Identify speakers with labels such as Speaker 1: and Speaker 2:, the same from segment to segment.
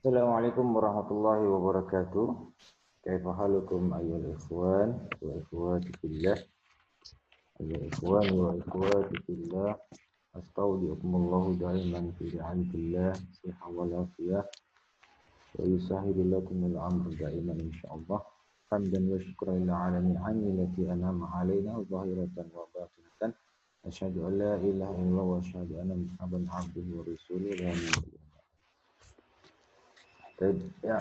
Speaker 1: Assalamualaikum warahmatullahi wabarakatuh. Kaifa halukum ayyuhal ikhwan wa ikhwati fillah. Ayyuhal ikhwan wa ikhwati fillah. Astaudiukumullahu da'iman fi ri'ayatillah siha wal afiyah wa yusahilu lakumul amru da'iman insyaallah. Hamdan wa syukran lil alamin allati an'ama 'alaina zahiratan wa batinatan. Asyhadu an la ilaha illallah wa asyhadu anna Muhammadan 'abduhu wa rasuluhu la ilaha ya.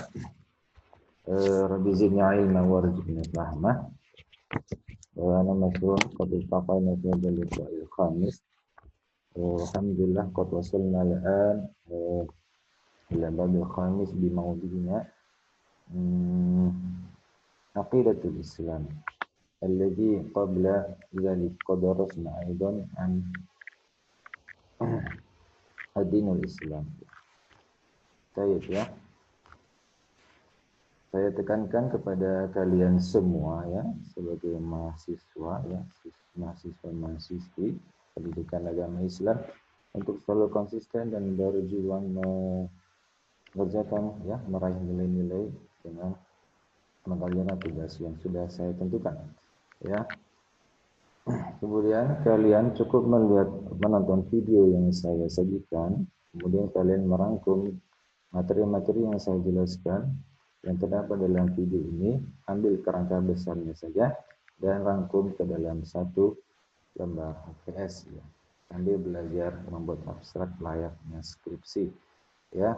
Speaker 1: Rabbi zidni ilma warzuqni fahma. Ana masrur qad iltaqayna fi hadzal liqa'il khamis. Alhamdulillah qad wasalna al-an ila babil khamis bi mawdu'ina aqidatul Islam. Alladhi qabla dzalik qad darasna aidan an ad-dinul Islam. Baik ya. Saya tekankan kepada kalian semua ya, sebagai mahasiswa ya, mahasiswa-mahasiswi pendidikan agama Islam untuk selalu konsisten dan berjuang mengerjakan ya, meraih nilai-nilai dengan mengerjakan tugas yang sudah saya tentukan ya. Kemudian kalian cukup menonton video yang saya sajikan, kemudian kalian merangkum materi-materi yang saya jelaskan yang terdapat dalam video ini, ambil kerangka besarnya saja dan rangkum ke dalam satu lembar HVS ya. Sambil belajar membuat abstrak layaknya skripsi ya.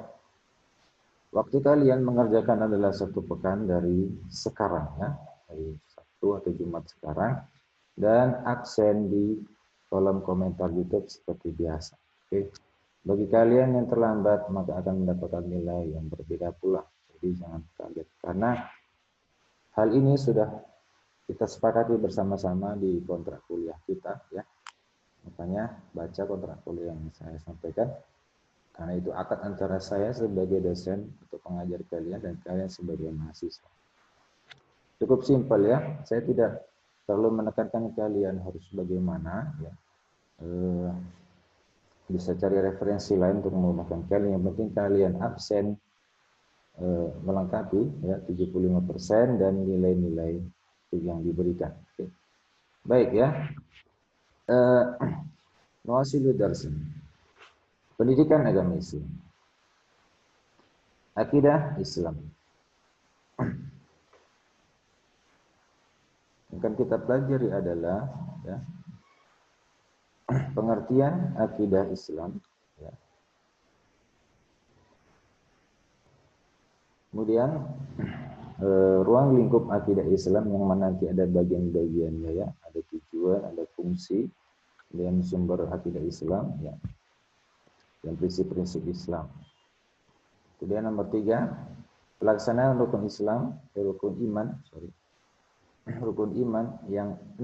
Speaker 1: Waktu kalian mengerjakan adalah 1 pekan dari sekarang ya, dari Sabtu atau Jumat sekarang, dan aksen di kolom komentar YouTube seperti biasa. Oke. Bagi kalian yang terlambat maka akan mendapatkan nilai yang berbeda pula. Jadi jangan kaget karena hal ini sudah kita sepakati bersama-sama di kontrak kuliah kita ya. Makanya baca kontrak kuliah yang saya sampaikan karena itu akad antara saya sebagai dosen atau pengajar kalian dan kalian sebagai mahasiswa. Cukup simpel ya. Saya tidak perlu menekankan kalian harus bagaimana ya. Bisa cari referensi lain untuk memudahkan kalian. Yang penting kalian absen melengkapi ya 75% dan nilai-nilai yang diberikan. Oke. Baik ya. Nuwasilu darsin. Pendidikan agama Islam. Akidah Islam. Yang akan kita pelajari adalah ya, pengertian akidah Islam ya. Kemudian ruang lingkup akidah Islam yang mana nanti ada bagian-bagiannya ya, ada tujuan, ada fungsi, dan sumber akidah Islam ya, dan prinsip-prinsip Islam. Kemudian nomor 3, pelaksanaan rukun Islam, rukun iman yang 6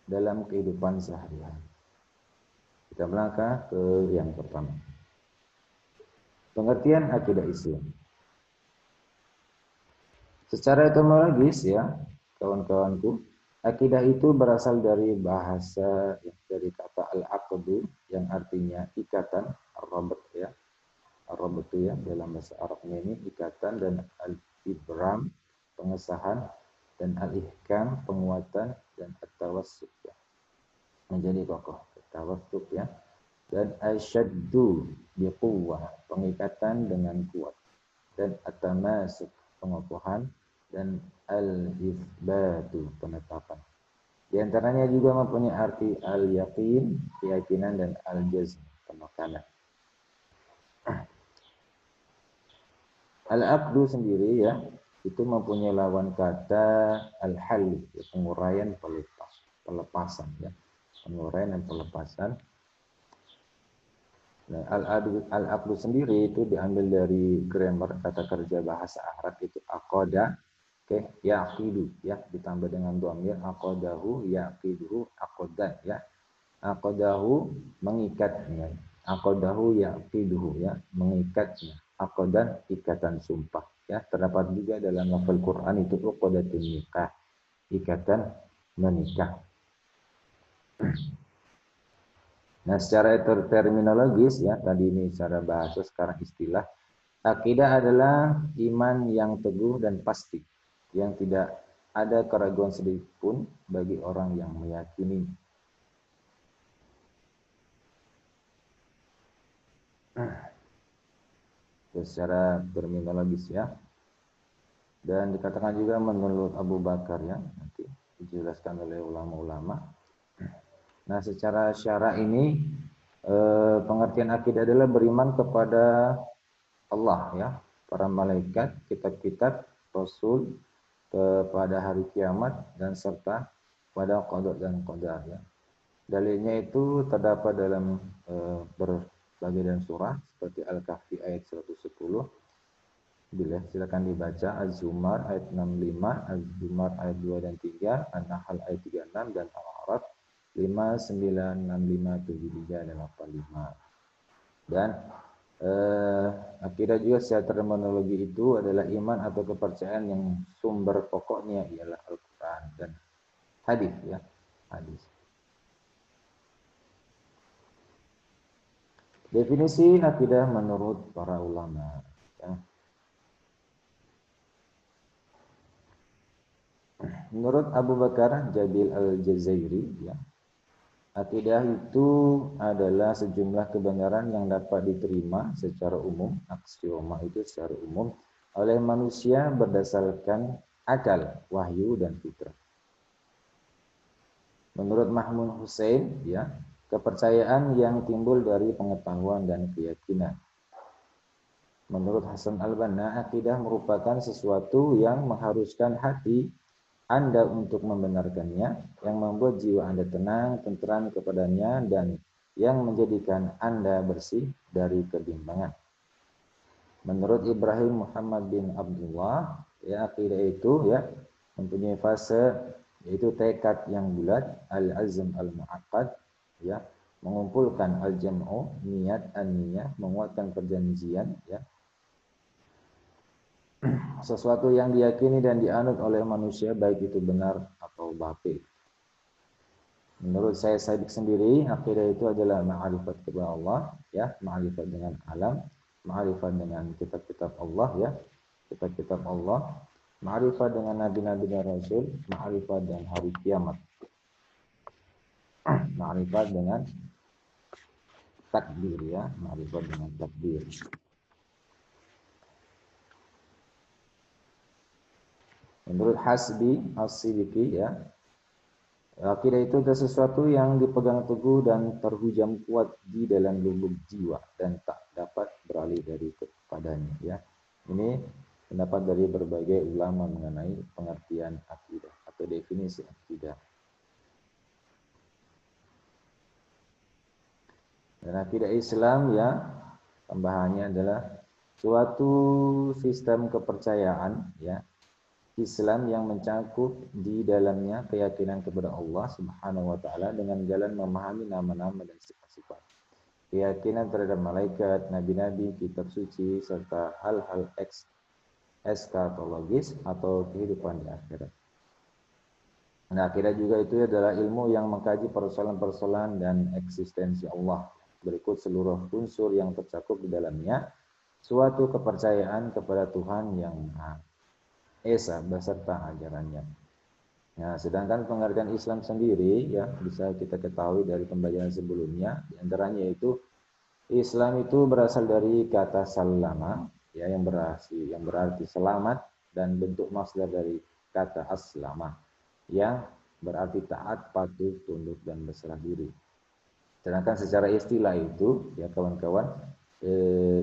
Speaker 1: dalam kehidupan sehari-hari. Kita melangkah ke yang pertama. Pengertian akidah Islam. Secara etimologis ya, kawan-kawanku, akidah itu berasal dari bahasa dari kata al-aqdu yang artinya ikatan, ar-rabat ya. Ar-rabat ya dalam bahasa Arabnya ini ikatan, dan al-ibram pengesahan, dan al-ihkam penguatan, dan at-tawassuk ya, menjadi kokoh, tawassuk ya. Dan asyaddu biquwwah pengikatan dengan kuat, dan at-tamasuk pengokohan, dan al-itsbatu penetapan. Di antaranya juga mempunyai arti al-yaqin keyakinan, dan al-jazm penekanan. Al-aqdu sendiri ya itu mempunyai lawan kata al-hal, penguraian, pelepasan ya. Penguraian dan pelepasan. Nah, al-aqdu sendiri itu diambil dari grammar kata kerja bahasa Arab itu aqada, oke, yaqidu ya, ditambah dengan dhamir aqadahu yaqiduhu aqdan ya. Aqadahu mengikatnya, aqadahu yaqiduhu ya, mengikatnya. Aqdan ikatan sumpah ya. Terdapat juga dalam lafal Quran itu uqdatun nikah, ikatan menikah. Nah, secara terminologis ya, tadi ini secara bahasa, sekarang istilah. Akidah adalah iman yang teguh dan pasti, yang tidak ada keraguan sedikit pun bagi orang yang meyakini. Secara terminologis ya. Dan dikatakan juga menurut Abu Bakar ya, nanti dijelaskan oleh ulama-ulama. Nah, secara syara ini pengertian akidah adalah beriman kepada Allah ya, para malaikat, kitab-kitab, rasul, kepada hari kiamat dan serta pada qada dan qadar ya. Dalilnya itu terdapat dalam berbagai dan surah seperti Al-Kahfi ayat 110. Bila silakan dibaca Az-Zumar ayat 65, Az-Zumar ayat 2 dan 3, An-Nahl ayat 36 dan Al-A'raf 5, 9, 65, 73 dan 85. Dan akidah juga secara terminologi itu adalah iman atau kepercayaan yang sumber pokoknya ialah Al-Quran dan hadis ya, hadis. Definisi akidah menurut para ulama ya. Menurut Abu Bakar Jabil Al-Jazairi ya, akidah itu adalah sejumlah kebenaran yang dapat diterima secara umum, aksioma itu secara umum oleh manusia berdasarkan akal, wahyu dan fitrah. Menurut Mahmud Hussein ya, kepercayaan yang timbul dari pengetahuan dan keyakinan. Menurut Hasan Al-Banna, akidah merupakan sesuatu yang mengharuskan hati Anda untuk membenarkannya, yang membuat jiwa Anda tenang, tentram kepadanya, dan yang menjadikan Anda bersih dari kebimbangan. Menurut Ibrahim Muhammad bin Abdullah, ya akidah itu ya mempunyai fase yaitu tekad yang bulat, al-azm al-mu'aqqad, ya, mengumpulkan al-jam'u, niat, an-niyah, menguatkan perjanjian, ya. Sesuatu yang diyakini dan dianut oleh manusia baik itu benar atau batil. Menurut saya Sadiq sendiri, akidah itu adalah ma'rifat kepada Allah, ya, ma'rifat dengan alam, ma'rifat dengan kitab-kitab Allah, ya, kitab-kitab Allah, ma'rifat dengan nabi-nabi dan rasul, ma'rifat dengan hari kiamat, ma'rifat dengan takdir, ya, ma'rifat dengan takdir. Menurut Hasbi As-Siddiqi ya, akidah itu adalah sesuatu yang dipegang teguh dan terhujam kuat di dalam lubuk jiwa dan tak dapat beralih dari kepadanya ya. Ini pendapat dari berbagai ulama mengenai pengertian akidah atau definisi akidah. Dan akidah Islam ya, tambahannya adalah suatu sistem kepercayaan ya, Islam yang mencakup di dalamnya keyakinan kepada Allah Subhanahu wa taala dengan jalan memahami nama-nama dan sifat-sifat. Keyakinan terhadap malaikat, nabi-nabi, kitab suci serta hal-hal eskatologis atau kehidupan di akhirat. Nah, akidah juga itu adalah ilmu yang mengkaji persoalan-persoalan dan eksistensi Allah. Berikut seluruh unsur yang tercakup di dalamnya. Suatu kepercayaan kepada Tuhan yang Maha Esa beserta ajarannya. Nah, sedangkan pengertian Islam sendiri ya bisa kita ketahui dari pembacaan sebelumnya, di antaranya yaitu Islam itu berasal dari kata salama ya yang berarti selamat dan bentuk masdar dari kata aslama yang berarti taat, patuh, tunduk dan berserah diri. Sedangkan secara istilah itu ya kawan-kawan,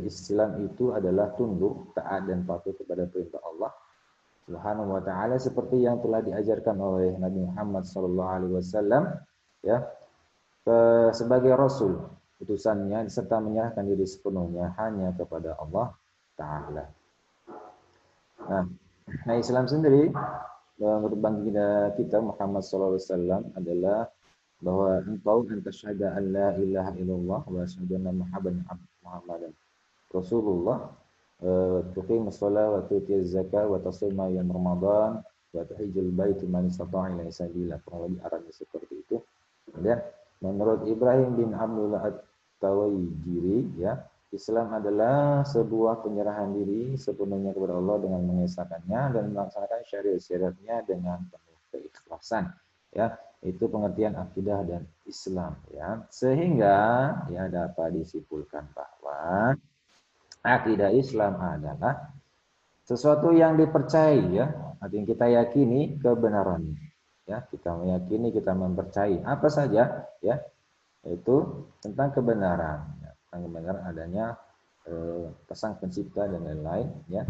Speaker 1: Islam itu adalah tunduk, taat dan patuh kepada perintah Allah Subhanahu wa taala seperti yang telah diajarkan oleh Nabi Muhammad sallallahu alaihi wasallam ya sebagai rasul utusannya serta menyerahkan diri sepenuhnya hanya kepada Allah taala. Nah, Islam sendiri menurut baginda kita Muhammad sallallahu alaihi wasallam adalah bahwa engkau tasyhadu an la ilaha illallah wa asyhadu anna Muhammadan Rasulullah, tuqim as-salat wa tuti az-zakat wa tasuma yawm Ramadan wa tahijjul bait man istata'a ilaihi sabila. Kurang lebih arahnya seperti itu. Kemudian menurut Ibrahim bin Abdullah At-Tawajiri ya, Islam adalah sebuah penyerahan diri sepenuhnya kepada Allah dengan mengesahkannya dan melaksanakan syariat-syariatnya dengan penuh keikhlasan. Ya, itu pengertian akidah dan Islam. Ya, sehingga ya dapat disimpulkan bahwa akidah Islam adalah sesuatu yang dipercayai, ya, artinya kita yakini kebenarannya. Ya, kita meyakini, kita mempercayai apa saja, ya, yaitu tentang kebenaran, ya, tentang kebenaran adanya pesan pencipta dan lain-lain, ya.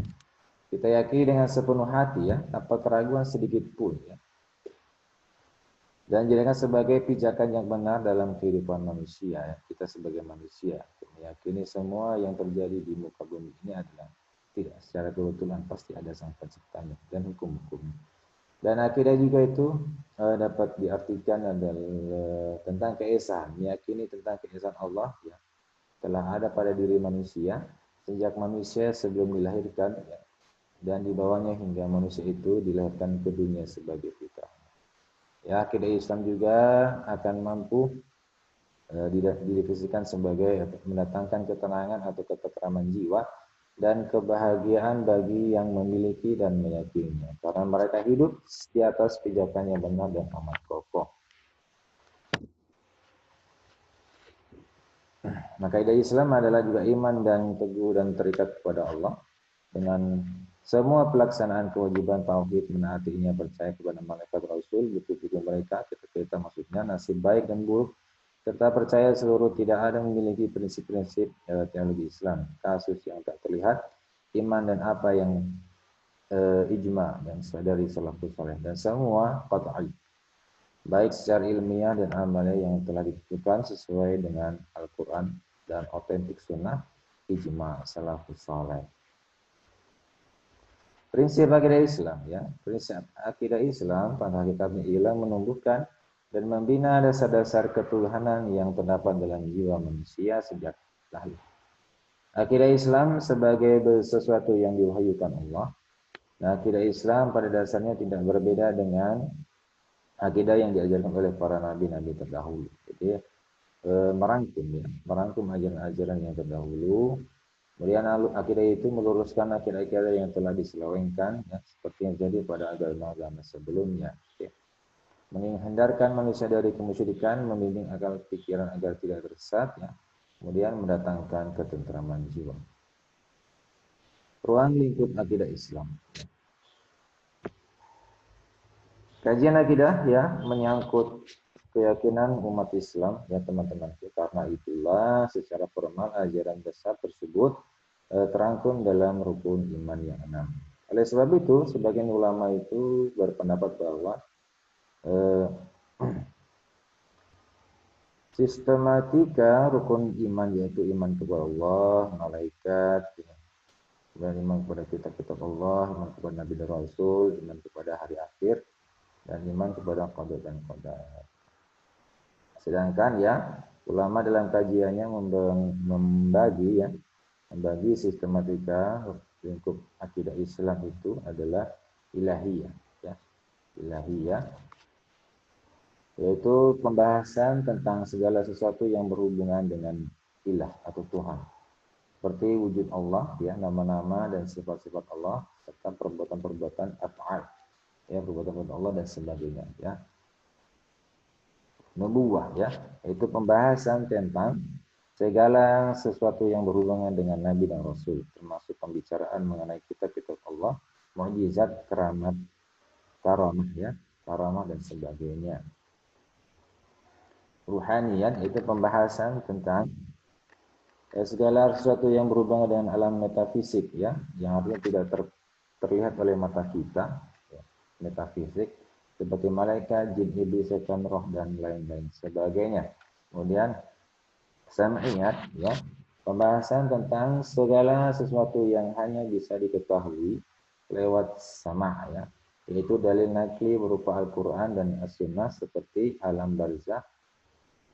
Speaker 1: Kita yakini dengan sepenuh hati, ya, tanpa keraguan sedikit pun, ya. Dan jadikan sebagai pijakan yang benar dalam kehidupan manusia, ya. Kita sebagai manusia meyakini semua yang terjadi di muka bumi ini adalah tidak secara kebetulan, pasti ada sang penciptanya dan hukum-hukumnya. Dan akidah juga itu dapat diartikan adalah tentang keesaan, meyakini tentang keesaan Allah, ya, telah ada pada diri manusia sejak manusia sebelum dilahirkan, ya, dan dibawanya hingga manusia itu dilahirkan ke dunia sebagai fitrah. Ya, akidah Islam juga akan mampu didefinisikan sebagai mendatangkan ketenangan atau ketentraman jiwa dan kebahagiaan bagi yang memiliki dan meyakininya, karena mereka hidup di atas pijakan yang benar dan amat kokoh. Maka kaidah Islam adalah juga iman dan teguh dan terikat kepada Allah dengan semua pelaksanaan kewajiban tauhid, menaatinya, percaya kepada malaikat rasul, betul-betul mereka, kita maksudnya nasib baik dan buruk, serta percaya seluruh tidak ada memiliki prinsip-prinsip teologi Islam, kasus yang tak terlihat, iman dan apa yang ijma dan dari salafus saleh, dan semua qat'i, baik secara ilmiah dan amalia yang telah ditentukan sesuai dengan Al-Quran dan otentik sunnah ijma salafus saleh. Prinsip akidah Islam, ya, prinsip akidah Islam pada hakikatnya ialah menumbuhkan dan membina dasar-dasar ketuhanan yang terdapat dalam jiwa manusia sejak lahir. Akidah Islam sebagai sesuatu yang diwahyukan Allah. Nah, akidah Islam pada dasarnya tidak berbeda dengan akidah yang diajarkan oleh para nabi-nabi terdahulu. Jadi merangkum, ya, merangkum ajaran-ajaran yang terdahulu. Kemudian akidah itu meluruskan akidah-akidah yang telah diselewengkan, ya, seperti yang terjadi pada agama-agama sebelumnya. Ya. Menghindarkan manusia dari kemusyrikan, membimbing akal pikiran agar tidak tersesat, ya. Kemudian mendatangkan ketentraman jiwa. Ruang lingkup akidah Islam. Kajian akidah, ya, menyangkut keyakinan umat Islam, ya teman-teman. Karena itulah secara formal ajaran besar tersebut terangkum dalam rukun iman yang 6. Oleh sebab itu, sebagian ulama itu berpendapat bahwa sistematika rukun iman, yaitu iman kepada Allah, malaikat, dan iman kepada kitab-kitab Allah, iman kepada Nabi dan Rasul, iman kepada hari akhir, dan iman kepada qada dan qadar. Sedangkan, ya, ulama dalam kajiannya membagi sistematika lingkup akidah Islam itu adalah ilahiyah, ya, ilahiyah, yaitu pembahasan tentang segala sesuatu yang berhubungan dengan ilah atau Tuhan, seperti wujud Allah, ya, nama-nama dan sifat-sifat Allah, serta perbuatan-perbuatan af'al, ya, perbuatan-perbuatan Allah dan sebagainya, ya. Nubuwah, ya, yaitu pembahasan tentang segala sesuatu yang berhubungan dengan Nabi dan Rasul, termasuk pembicaraan mengenai kitab-kitab Allah, mukjizat, keramat, karamah, ya, karamah dan sebagainya. Ruhaniyat itu pembahasan tentang segala sesuatu yang berhubungan dengan alam metafisik, ya, yang artinya tidak terlihat oleh mata kita, ya, metafisik, seperti malaikat, jin, iblis, setan, roh, dan lain-lain sebagainya. Kemudian sam'iyat, ya, pembahasan tentang segala sesuatu yang hanya bisa diketahui lewat sama', ya, yaitu dalil nakli berupa Al-Quran dan As-Sunnah seperti alam barzakh,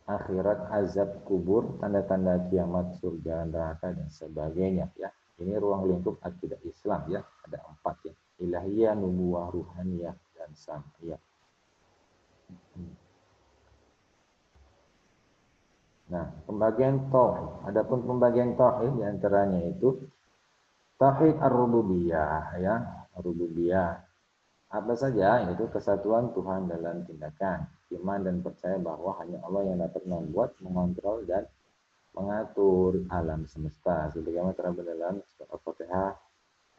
Speaker 1: akhirat, azab kubur, tanda-tanda kiamat, surga, neraka, dan sebagainya, ya. Ini ruang lingkup akidah Islam, ya, ada 4, ya, ilahiyah, nubuwah, ruhaniyah, dan sam'iyah. Nah, pembagian tauhid. Adapun pembagian tauhid diantaranya itu tauhid ar-rububiyah, ya, rububiyah. Apa saja? Yaitu kesatuan Tuhan dalam tindakan, iman dan percaya bahwa hanya Allah yang dapat membuat, mengontrol dan mengatur alam semesta. Sebagaimana terdapat dalam surat Al-Fatihah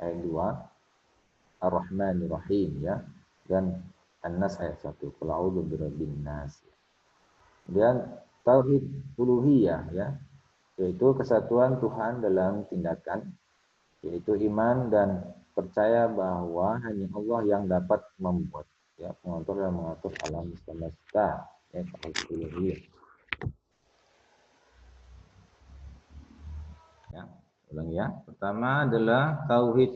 Speaker 1: ayat 2, Ar-Rahmanir Rahim, ya, dan An-Nas ayat 1, Qul a'udzu birabbin nas. Kemudian tauhid uluhiyah, ya, yaitu kesatuan Tuhan dalam tindakan, yaitu iman dan percaya bahwa hanya Allah yang dapat membuat, ya, mengontrol dan mengatur alam semesta, ya, tauhid uluhiyah. Ya, ulang ya. Pertama adalah tauhid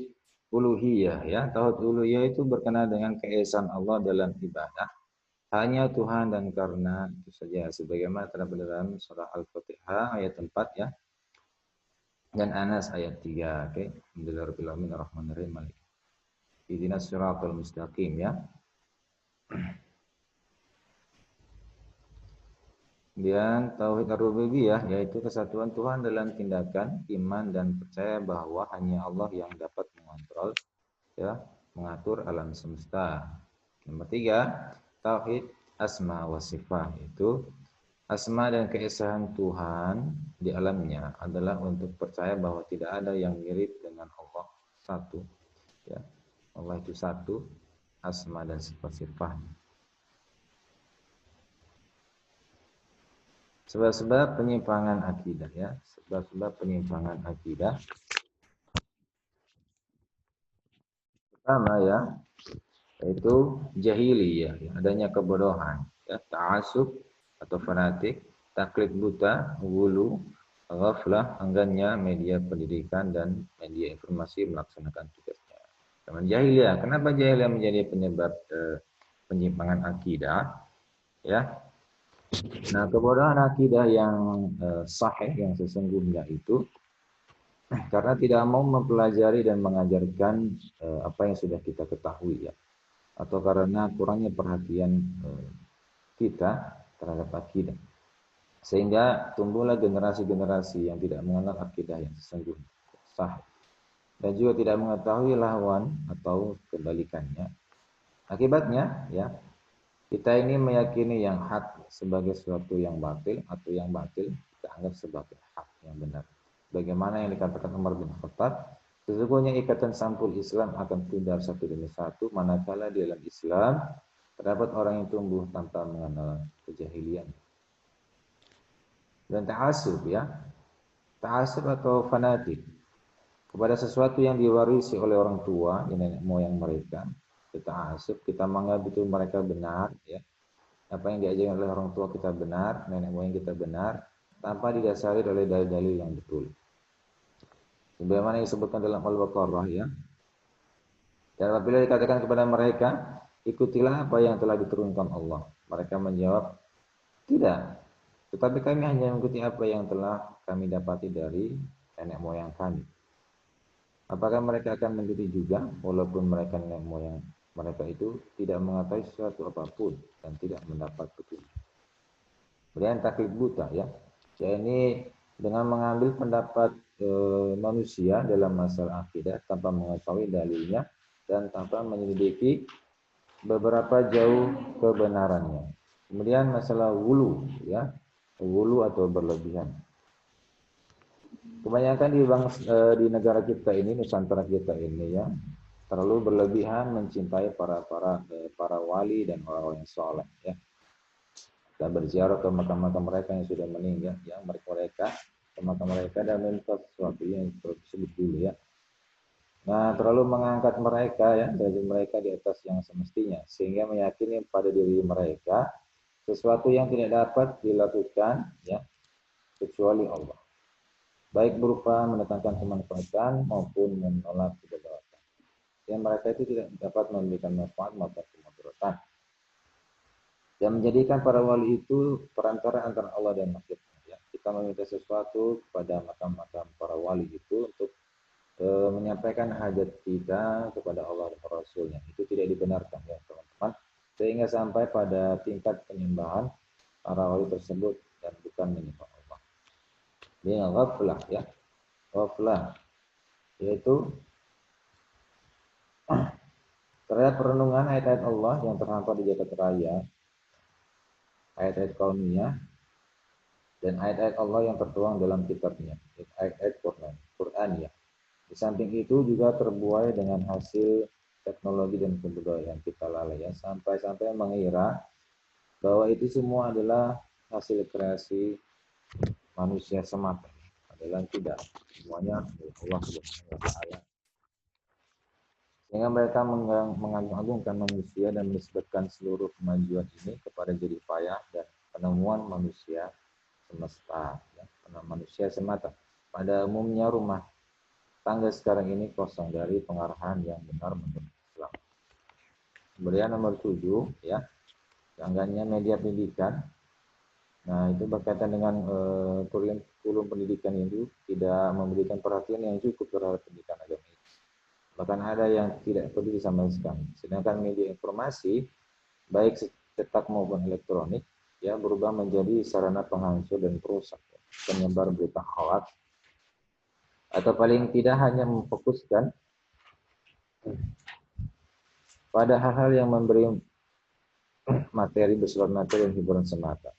Speaker 1: uluhiyah, ya. Tauhid uluhiyah itu berkenaan dengan keesaan Allah dalam ibadah. Hanya Tuhan dan karena itu saja. Sebagaimana terdapat dalam surah Al-Fatihah ayat 4, ya. Dan Anas ayat 3. Oke. Alhamdulillahirabbil alamin arrahmanir rahim malik. Ihdinas siratal mustaqim, ya. Kemudian tauhid ar-rububiyah yaitu kesatuan Tuhan dalam tindakan, iman dan percaya bahwa hanya Allah yang dapat mengontrol, ya, mengatur alam semesta. Nomor 3, tauhid asma wa sifat, itu asma dan keesaan Tuhan di alamnya adalah untuk percaya bahwa tidak ada yang mirip dengan Allah, satu, ya. Allah itu satu, asma dan sifat-sifat. Sebab-sebab penyimpangan akidah, ya. Sebab-sebab penyimpangan akidah. Pertama, ya, yaitu jahiliyah, ya, adanya kebodohan, ya, ta'assub atau fanatik, taklid buta, wulu, ghaflah, enggannya media pendidikan dan media informasi melaksanakan tugasnya. Teman jahiliyah, kenapa jahiliyah menjadi penyebab penyimpangan akidah? Ya, nah, kebodohan akidah yang sahih, yang sesungguhnya itu karena tidak mau mempelajari dan mengajarkan apa yang sudah kita ketahui, ya, atau karena kurangnya perhatian kita terhadap akidah, sehingga tumbuhlah generasi-generasi yang tidak mengenal akidah yang sesungguhnya sah dan juga tidak mengetahui lawan atau kebalikannya. Akibatnya, ya, kita ini meyakini yang hak sebagai sesuatu yang batil, atau yang batil kita anggap sebagai hak yang benar. Bagaimana yang dikatakan Umar bin Khattab, sesungguhnya ikatan sampul Islam akan pudar satu demi satu manakala di dalam Islam terdapat orang yang tumbuh tanpa mengenal kejahilian. Dan ta'assub, ya, ta'assub atau fanatik kepada sesuatu yang diwarisi oleh orang tua, nenek moyang mereka. Kita ta'assub, kita menganggap itu mereka benar, ya. Apa yang diajarkan oleh orang tua kita benar, nenek moyang kita benar, tanpa didasari oleh dalil-dalil yang betul. Sebagaimana yang disebutkan dalam Al-Baqarah, ya. Dan apabila dikatakan kepada mereka, ikutilah apa yang telah diturunkan Allah. Mereka menjawab, tidak. Tetapi kami hanya mengikuti apa yang telah kami dapati dari nenek moyang kami. Apakah mereka akan mengikuti juga, walaupun mereka nenek moyang mereka itu tidak mengetahui sesuatu apapun dan tidak mendapat petunjuk. Kemudian taklid buta, ya. Ini dengan mengambil pendapat manusia dalam masalah akidah tanpa mengetahui dalilnya dan tanpa menyelidiki beberapa jauh kebenarannya. Kemudian masalah wulu, ya, wulu atau berlebihan. Kebanyakan di negara kita ini, Nusantara kita ini, ya, terlalu berlebihan mencintai para wali dan orang-orang yang soleh, ya. Kita berziarah ke makam-makam mereka yang sudah meninggal, ya, mereka ke makam mereka dan meminta sesuatu yang tersebut dulu, ya. Nah, terlalu mengangkat mereka, ya, derajat mereka di atas yang semestinya, sehingga meyakini pada diri mereka sesuatu yang tidak dapat dilakukan, ya, kecuali Allah, baik berupa mendatangkan kemanfaatan maupun menolak kedaruratan. Dan mereka itu tidak dapat memberikan manfaat maupun kemudaratan. Dan menjadikan para wali itu perantara antara Allah dan makhluknya. Ya. Kita meminta sesuatu kepada makam-makam para wali itu untuk menyampaikan hajat kita kepada Allah dan Rasulnya. Itu tidak dibenarkan, ya, teman-teman. Sehingga sampai pada tingkat penyembahan para wali tersebut dan bukan menyembah Allah. Dia ghaflah ya, ghaflah yaitu terhadap perenungan ayat-ayat Allah yang terhampar di jagat raya, ayat-ayat kauniyah dan ayat-ayat Allah yang tertuang dalam kitabnya, ayat-ayat Quran ya. Di samping itu juga terbuai dengan hasil teknologi dan kebudayaan kita lalai ya, sampai-sampai mengira bahwa itu semua adalah hasil kreasi manusia semata. Adalah tidak, semuanya Allah Subhanahu wa taala. Sehingga mereka mengagung-agungkan manusia dan menisbatkan seluruh kemajuan ini kepada jerih payah dan penemuan manusia semesta, ya, manusia semata. Pada umumnya rumah tangga sekarang ini kosong dari pengarahan yang benar menurut Islam. Kemudian nomor 7 ya, anggarannya media pendidikan. Nah, itu berkaitan dengan kurikulum pendidikan itu tidak memberikan perhatian yang cukup terhadap pendidikan agama itu. Bahkan ada yang tidak peduli sama sekali. Sedangkan media informasi, baik cetak maupun elektronik, ya berubah menjadi sarana penghancur dan perusak, ya, penyebar berita hoax, atau paling tidak hanya memfokuskan pada hal-hal yang memberi materi, bersifat materi dan hiburan semata.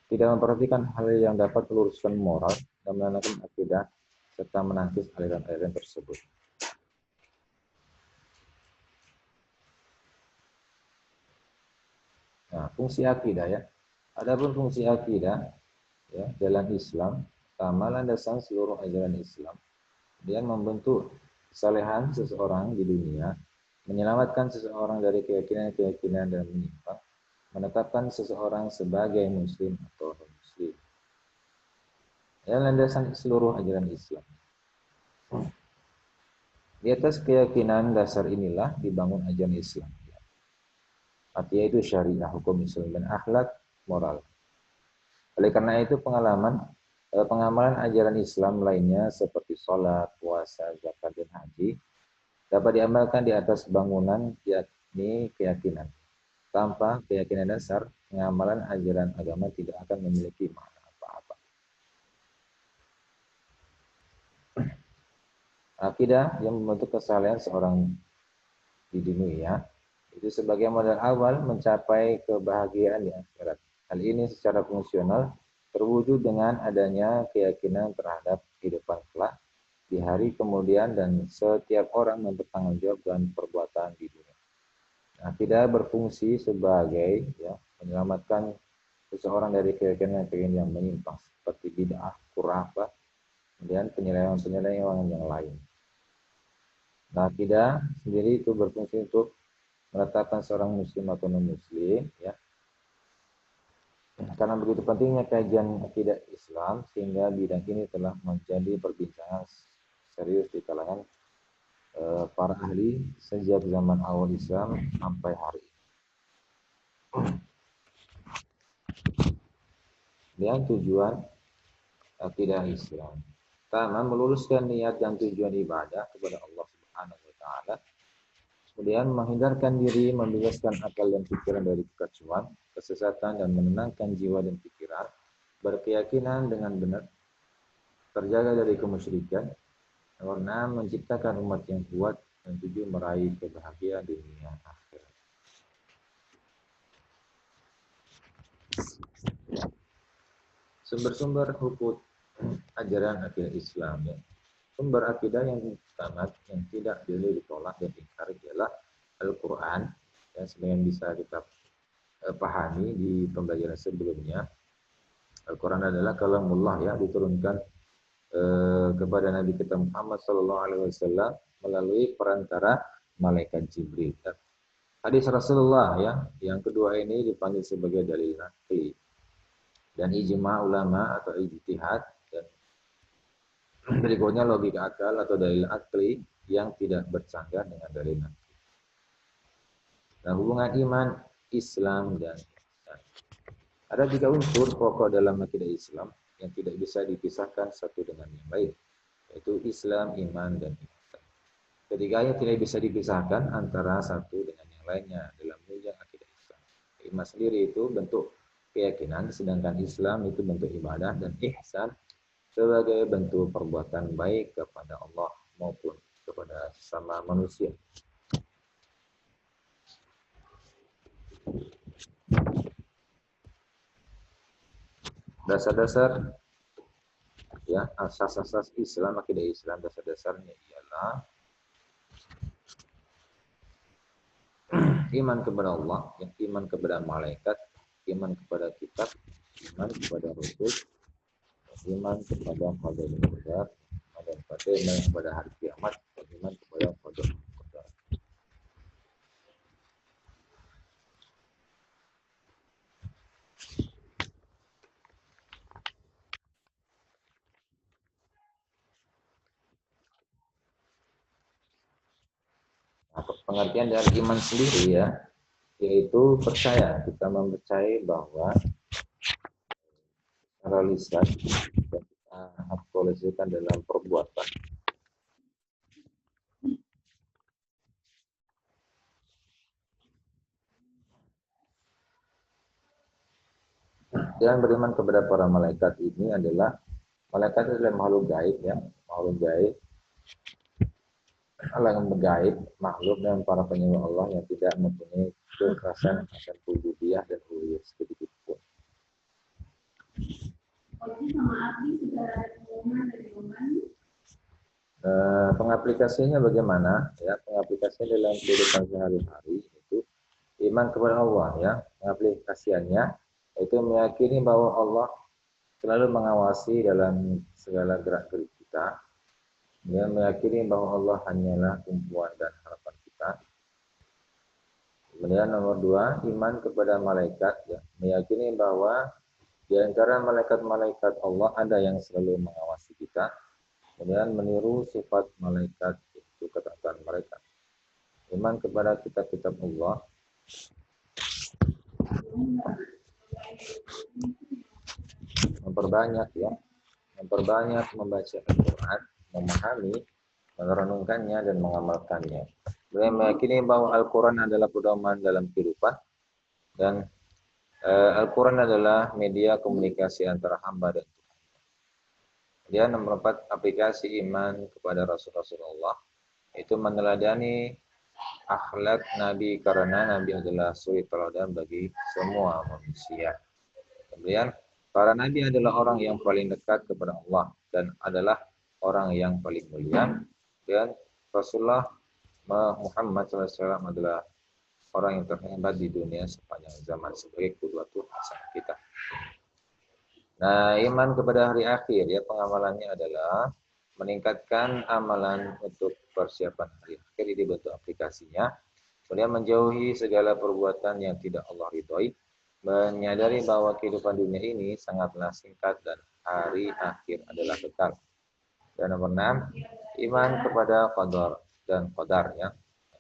Speaker 1: Tidak memperhatikan hal yang dapat meluruskan moral dan menanamkan akidah serta menangkis aliran-aliran tersebut. Nah, fungsi akidah ya. Adapun fungsi akidah ya dalam Islam, pertama landasan seluruh ajaran Islam. Dia membentuk kesalehan seseorang di dunia, menyelamatkan seseorang dari keyakinan-keyakinan dan menyimpang, menetapkan seseorang sebagai muslim atau non-muslim. Ya, landasan seluruh ajaran Islam. Di atas keyakinan dasar inilah dibangun ajaran Islam. Artinya itu syariah, hukum Islam dan akhlak moral. Oleh karena itu pengamalan ajaran Islam lainnya seperti sholat, puasa, zakat, dan haji dapat diamalkan di atas bangunan yakni keyakinan. Tanpa keyakinan dasar, pengamalan ajaran agama tidak akan memiliki makna apa-apa. Akidah yang membentuk kesalehan seorang di dunia itu sebagai modal awal mencapai kebahagiaan di akhirat. Hal ini secara fungsional terwujud dengan adanya keyakinan terhadap kehidupan kelak di hari kemudian dan setiap orang bertanggung jawab dengan perbuatan di dunia. Akidah berfungsi sebagai ya, menyelamatkan seseorang dari keyakinan-keyakinan yang menyimpang seperti bid'ah, khurafat, kemudian penyelewengan yang lain. Nah, akidah sendiri itu berfungsi untuk meletakkan seorang muslim atau non-muslim ya. Karena begitu pentingnya kajian akidah Islam sehingga bidang ini telah menjadi perbincangan serius di kalangan para ahli sejak zaman awal Islam sampai hari ini. Dan tujuan akidah Islam. Pertama, meluluskan niat dan tujuan ibadah kepada Allah Subhanahu wa taala. Kemudian menghindarkan diri, membebaskan akal dan pikiran dari kekacauan, kesesatan dan menenangkan jiwa dan pikiran, berkeyakinan dengan benar, terjaga dari kemusyrikan, karena menciptakan umat yang kuat dan tujuh meraih kebahagiaan dunia akhirat. Sumber-sumber hukum ajaran akidah Islam ya. Sumber akidah yang utama yang tidak boleh ditolak dan diingkari adalah Al-Quran yang sebenarnya bisa kita pahami di pembelajaran sebelumnya. Al-Quran adalah kalamullah ya, diturunkan kepada Nabi kita Muhammad SAW melalui perantara malaikat Jibril. Hadis Rasulullah ya, yang kedua ini dipanggil sebagai dalil naqli dan ijma ulama atau ijtihad, dan berikutnya logika akal atau dalil akli yang tidak bercanggah dengan dalil naqli. Nah, hubungan iman, Islam dan ihsan. Ada 3 unsur pokok dalam akidah Islam yang tidak bisa dipisahkan satu dengan yang lain, yaitu Islam, iman, dan ihsan. Ketiganya tidak bisa dipisahkan antara satu dengan yang lainnya dalam menunjang akidah Islam. Iman sendiri itu bentuk keyakinan, sedangkan Islam itu bentuk ibadah, dan ihsan sebagai bentuk perbuatan baik kepada Allah maupun kepada sesama manusia. Dasar-dasar ya, asas-asas Islam, akidah Islam, dasar-dasarnya ialah iman kepada Allah, iman kepada malaikat, iman kepada kitab, iman kepada rasul, iman kepada qadar dan qadar, iman kepada hari kiamat, iman kepada qadar dan qadar. Nah, pengertian dari iman sendiri ya, yaitu percaya, kita mempercayai bahwa secara lisan dan kita aktualisasikan dalam perbuatan. Dan beriman kepada para malaikat ini adalah, malaikat adalah makhluk gaib ya, makhluk gaib, Allah yang gaib, makhluk dan para penyembah Allah yang tidak mempunyai kekerasan akan rububiyah dan uluhiyah sedikit pun. Pengaplikasinya bagaimana? Ya, pengaplikasinya dalam kehidupan sehari-hari itu iman kepada Allah ya. Pengaplikasiannya itu meyakini bahwa Allah selalu mengawasi dalam segala gerak-gerik kita. Dia meyakini bahwa Allah hanyalah tumpuan dan harapan kita. Kemudian nomor 2, iman kepada malaikat ya, meyakini bahwa di antara malaikat-malaikat Allah ada yang selalu mengawasi kita. Kemudian meniru sifat malaikat, itu ketaatan mereka. Iman kepada kitab-kitab Allah. Memperbanyak ya, memperbanyak membaca Al-Quran, memahami, merenungkannya dan mengamalkannya. Beliau meyakini bahwa Al-Quran adalah pedoman dalam kehidupan dan Al-Quran adalah media komunikasi antara hamba dan Tuhan. Kemudian nomor 4, aplikasi iman kepada Rasul-Rasul Allah, itu meneladani akhlak Nabi karena Nabi adalah suri teladan bagi semua manusia. Kemudian para Nabi adalah orang yang paling dekat kepada Allah dan adalah orang yang paling mulia, dan Rasulullah Muhammad SAW adalah orang yang terhebat di dunia sepanjang zaman sebagai qudwatul hasanah kita. Nah, iman kepada hari akhir ya, pengamalannya adalah meningkatkan amalan untuk persiapan hari akhir, ini bentuk aplikasinya. Kemudian menjauhi segala perbuatan yang tidak Allah ridhoi, menyadari bahwa kehidupan dunia ini sangatlah singkat dan hari akhir adalah kekal. Dan nomor 6, iman kepada qadar dan qadar ya.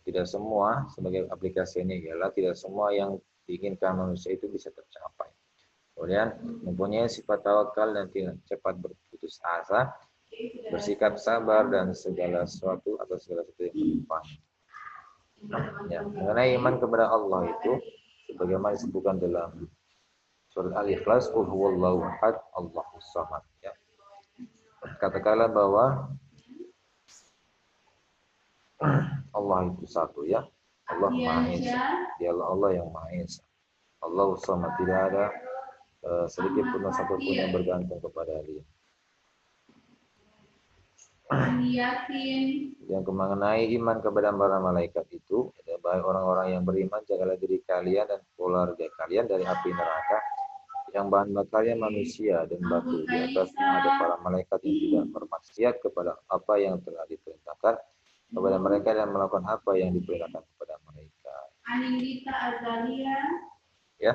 Speaker 1: Tidak semua, sebagai aplikasi ini ialah tidak semua yang diinginkan manusia itu bisa tercapai. Kemudian mempunyai sifat tawakal dan tidak cepat berputus asa, bersikap sabar dan segala sesuatu atau segala sesuatu yang menimpa. Ya, mengenai iman kepada Allah itu sebagaimana disebutkan dalam surat Al-Ikhlas, qul huwallahu ahad, Allahus samad ya. Katakanlah bahwa Allah itu satu ya. Allah Maha Esa. Dialah Allah yang Maha Esa. Allahus samad, tidak ada sedikit pun satu pun yang bergantung kepada Dia. Yang mengenai iman kepada para malaikat itu, baik orang-orang yang beriman, jagalah diri kalian dan keluarga kalian dari api neraka yang bahan bakarnya manusia dan batu. Di atasnya ada para malaikat yang tidak bermaksiat kepada apa yang telah diperintahkan kepada mereka dan melakukan apa yang diperintahkan kepada mereka. Ya,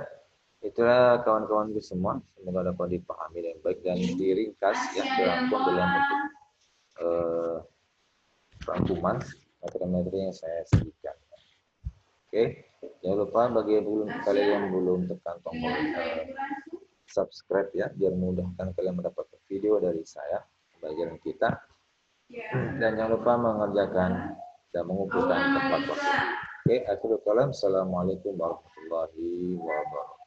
Speaker 1: itulah kawan-kawanku semua. Semoga dapat dipahami dengan baik dan diringkas ya, dirangkum dalam bentuk rangkuman materi-materi yang saya sajikan. Oke, jangan lupa bagi kalian yang belum tekan tombol subscribe ya, biar memudahkan kalian mendapatkan video dari saya, pembelajaran kita. Dan jangan lupa mengerjakan dan mengumpulkan tempat waktu. Oke, akhirul kalam. Assalamualaikum warahmatullahi wabarakatuh.